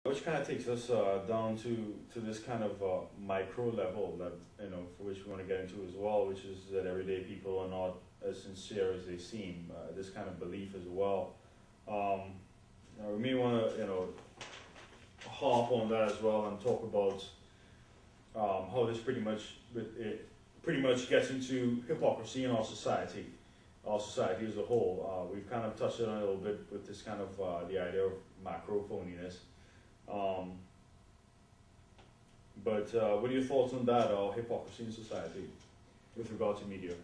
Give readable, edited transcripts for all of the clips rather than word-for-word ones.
Which kind of takes us down to this kind of micro level that for which we want to get into as well, which is that everyday people are not as sincere as they seem. This kind of belief as well. We may want to harp on that as well and talk about how this pretty much gets into hypocrisy in our society as a whole. We've kind of touched on it a little bit with this kind of the idea of macro phoniness. Um, but what are your thoughts on that, or hypocrisy in society with regard to media?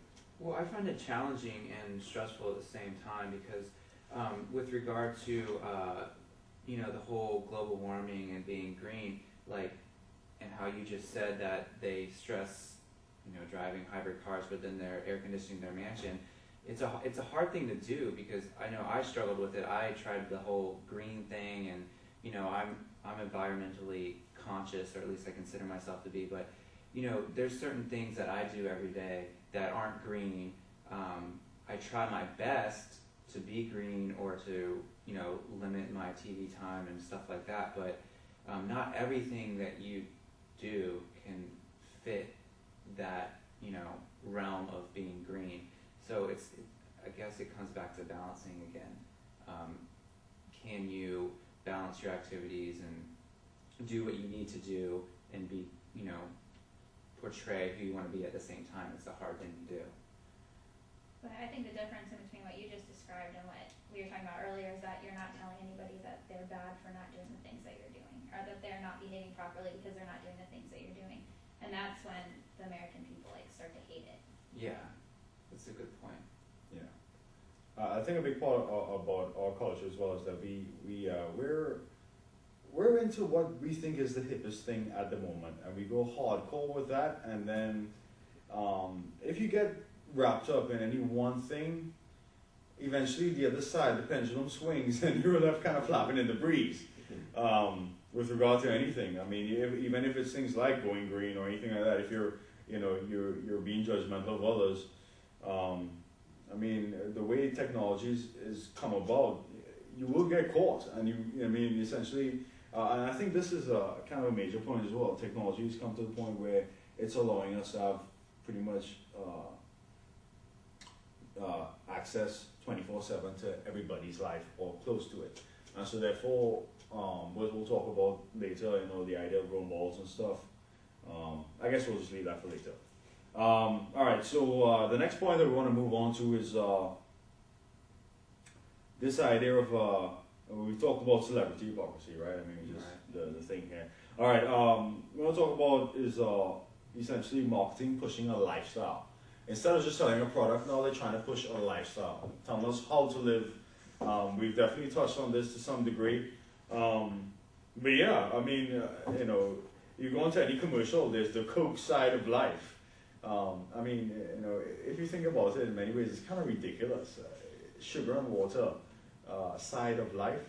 Well, I find it challenging and stressful at the same time because with regard to the whole global warming and being green, like, and how you just said that they stress driving hybrid cars, but then they're air conditioning their mansion. It's a hard thing to do because I know I struggled with it. I tried the whole green thing, and I'm environmentally conscious, or at least I consider myself to be. But there's certain things that I do every day that aren't green. I try my best to be green or to limit my TV time and stuff like that. But not everything that you do can fit that realm of being green. So I guess it comes back to balancing again. Can you balance your activities and do what you need to do and be, portray who you want to be at the same time? It's a hard thing to do. But I think the difference in between what you just described and what we were talking about earlier is that you're not telling anybody that they're bad for not doing the things that you're doing, or that they're not behaving properly because they're not doing the things that you're doing. And that's when the American people start to hate it. Yeah, that's a good point. Yeah, I think a big part about our culture as well is that we're into what we think is the hippest thing at the moment, and we go hardcore with that. And then if you get wrapped up in any one thing, eventually the other side, the pendulum swings, and you're left kind of flapping in the breeze. With regard to anything, I mean, even if it's things like going green or anything like that, if you're being judgmental of others, I mean, the way technology is come about, you will get caught, and essentially, and I think this is a kind of a major point as well. Technology has come to the point where it's allowing us to have pretty much access 24/7 to everybody's life or close to it, and so therefore, we'll talk about later, the idea of role models and stuff. I guess we'll just leave that for later. All right, so the next point that we want to move on to is this idea of, we talked about celebrity hypocrisy, right? I mean, just the thing here. All right, what we'll talk about is essentially marketing pushing a lifestyle. Instead of just selling a product, now they're trying to push a lifestyle, telling us how to live. We've definitely touched on this to some degree. But yeah, I mean, you go into any commercial, there's the Coke side of life. I mean, if you think about it, in many ways, it's kind of ridiculous. Sugar and water side of life.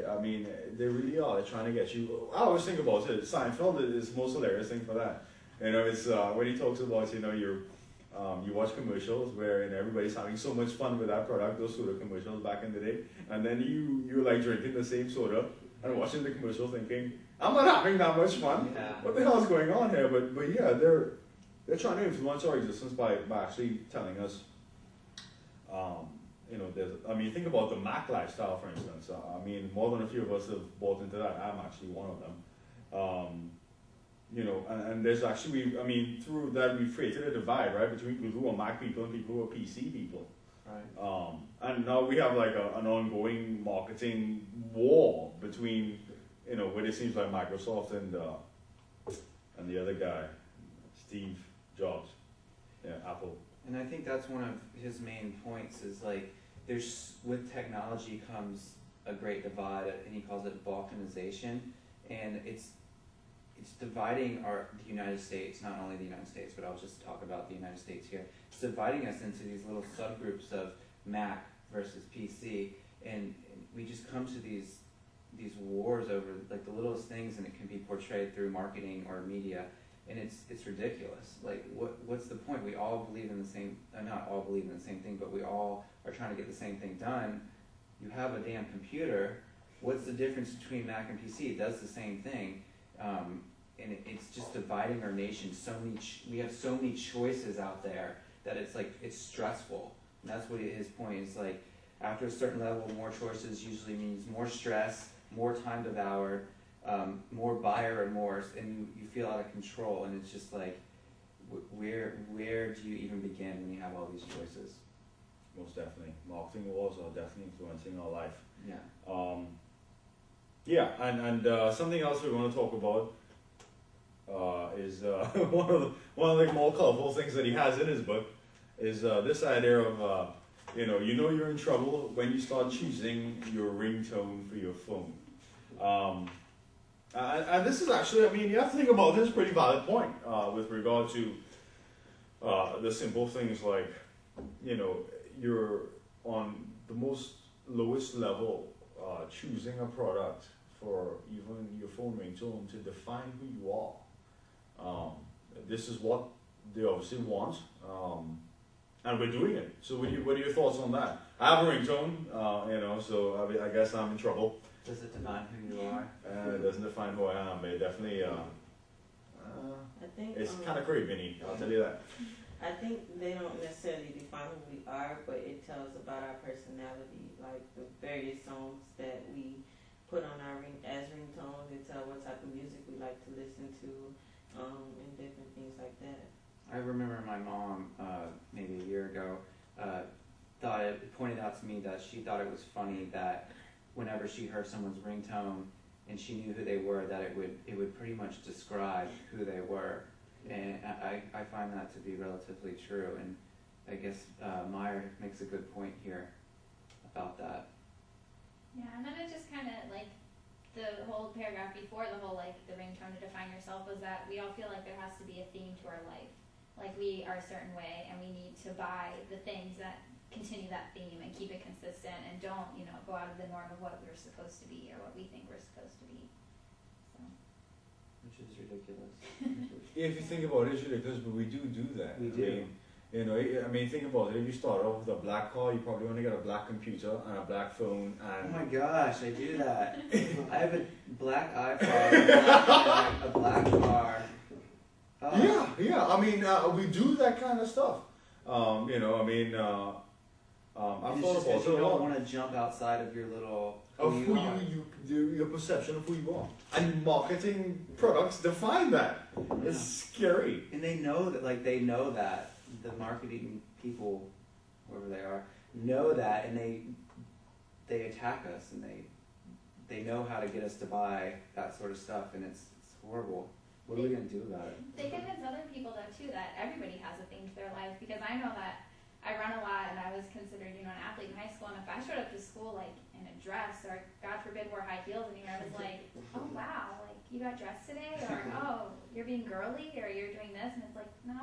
I mean, they really are. They're trying to get you. I always think about it. Seinfeld is the most hilarious thing for that. It's when he talks about you watch commercials where everybody's having so much fun with that product, those soda commercials back in the day, and then you're like drinking the same soda and watching the commercial thinking, I'm not having that much fun. Yeah. What the hell is going on here? But yeah, they're trying to influence our existence by actually telling us, think about the Mac lifestyle, for instance. I mean, more than a few of us have bought into that. I'm actually one of them. And there's actually, through that we've created a divide, right, between people who are Mac people and people who are PC people. Right. And now we have like an ongoing marketing war between, what it seems like Microsoft and the other guy, Steve Jobs, Apple. And I think that's one of his main points is like, with technology comes a great divide, and he calls it balkanization, and it's dividing the United States, not only the United States, but I'll just talk about the United States here. It's dividing us into these little subgroups of Mac versus PC, and we just come to these wars over like the littlest things, and it can be portrayed through marketing or media, and it's ridiculous. Like, what's the point? We all believe in the same, not all believe in the same thing, but we all are trying to get the same thing done. You have a damn computer, what's the difference between Mac and PC? It does the same thing. And it's just dividing our nation. We have so many choices out there that it's like, it's stressful. And that's what his point is, like, after a certain level, more choices usually means more stress, more time devoured, more buyer remorse, and you feel out of control. And it's just like, where do you even begin when you have all these choices? Most definitely. Marketing wars are definitely influencing our life. Yeah. Yeah, and something else we're going to talk about is one of the more colorful things that he has in his book is this idea of you know you're in trouble when you start choosing your ringtone for your phone. And this is actually, I mean, you have to think about this pretty valid point with regard to the simple things like, you're on the most lowest level choosing a product for even your phone ringtone to define who you are. This is what they obviously want, and we're doing it. So what are your thoughts on that? I have a ringtone, so I guess I'm in trouble. Does it define who you are? It doesn't define who I am, but it definitely, I think it's kind of crazy, I'll tell you that. I think they don't necessarily define who we are, but it tells about our personality, like the various songs that we put on our ringtones. They tell what type of music we like to listen to, and different things like that. I remember my mom, maybe a year ago, pointed out to me that she thought it was funny that whenever she heard someone's ringtone and she knew who they were, that it would pretty much describe who they were. And I find that to be relatively true, and I guess Meyer makes a good point here about that. Yeah, and then it just kind of like the whole paragraph before the whole like the ringtone to define yourself was that we all feel like there has to be a theme to our life. Like we are a certain way and we need to buy the things that continue that theme and keep it consistent and don't, go out of the norm of what we're supposed to be or what we think we're supposed to be. So. Which is ridiculous. If you think about it, it's ridiculous, but we do that. We do. I mean, think about it. If you start off with a black car, you probably only got a black computer and a black phone. And oh my gosh, I do that. I have a black iPhone, a black car. Oh. Yeah. I mean, we do that kind of stuff. I've thought about it. You don't want to jump outside of your little your perception of who you are, and marketing products define that. Yeah. It's scary, and they know that the marketing people, whoever they are, know that, and they attack us, and they know how to get us to buy that sort of stuff, and it's horrible. What are we gonna do about it? They convince other people though too that everybody has a theme to their life, because I know that I run a lot and I was considered, an athlete in high school, and if I showed up to school like in a dress or God forbid wore high heels anywhere, I was like, oh wow, like you got dressed today, or oh, you're being girly, or you're doing this, and it's like, no,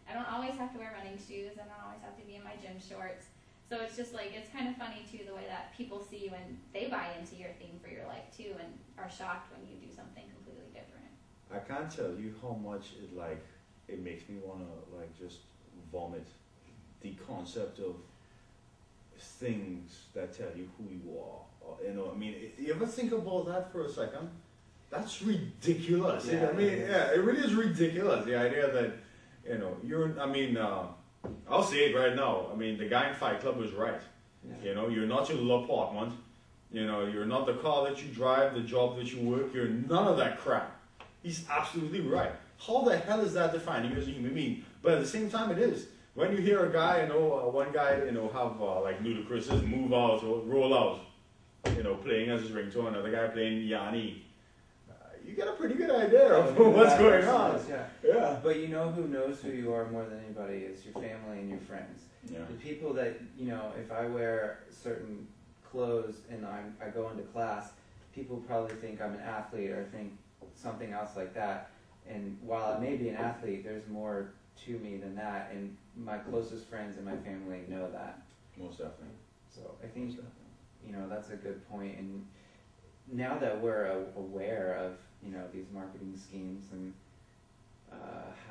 I don't always have to wear running shoes, I don't always have to be in my gym shorts. So it's just like, it's kind of funny too, the way that people see you and they buy into your theme for your life too, and are shocked when you do something completely different. I can't tell you how much it makes me want to just vomit the concept of things that tell you who you are. You ever think about that for a second? That's ridiculous. Yeah, it really is ridiculous. The idea that, I'll say it right now. The guy in Fight Club was right. Yeah. You're not your little apartment. You're not the car that you drive, the job that you work. You're none of that crap. He's absolutely right. How the hell is that defining you as a human being? But at the same time, it is. When you hear a guy, one guy, have Ludacris's Move Out or Roll Out, playing as his ringtone, another guy playing Yanni, you get a pretty good idea of what's going on. Yeah. But who knows who you are more than anybody is your family and your friends. Yeah. The people that, if I wear certain clothes and I go into class, people probably think I'm an athlete or think something else like that. And while I may be an athlete, there's more to me than that, and my closest friends and my family know that. Most definitely. So I think that's a good point. And now that we're aware of these marketing schemes and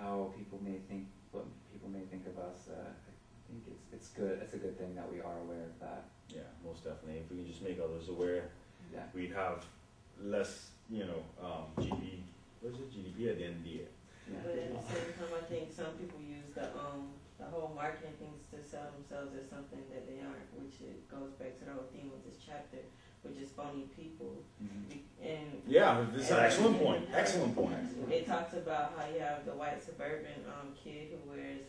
how people may think, what people may think of us, I think it's good. It's a good thing that we are aware of that. Yeah, most definitely. If we can just make others aware, Yeah. we'd have less, GDP. What is it? GDP at the end of the year. But at the same time, I think some people use the whole marketing things to sell themselves as something that they aren't, which it goes back to the whole theme of this chapter, which is phony people. And Yeah, this is an excellent point. Excellent point. it talks about how you have the white suburban kid who wears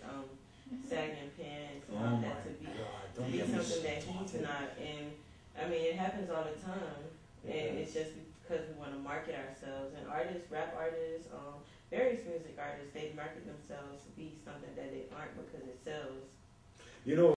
sagging pants and all that to be something that he's not. And I mean, it happens all the time, and it's just because we want to market ourselves. And artists, rap artists, various music artists, they market themselves to be something that they aren't because it sells.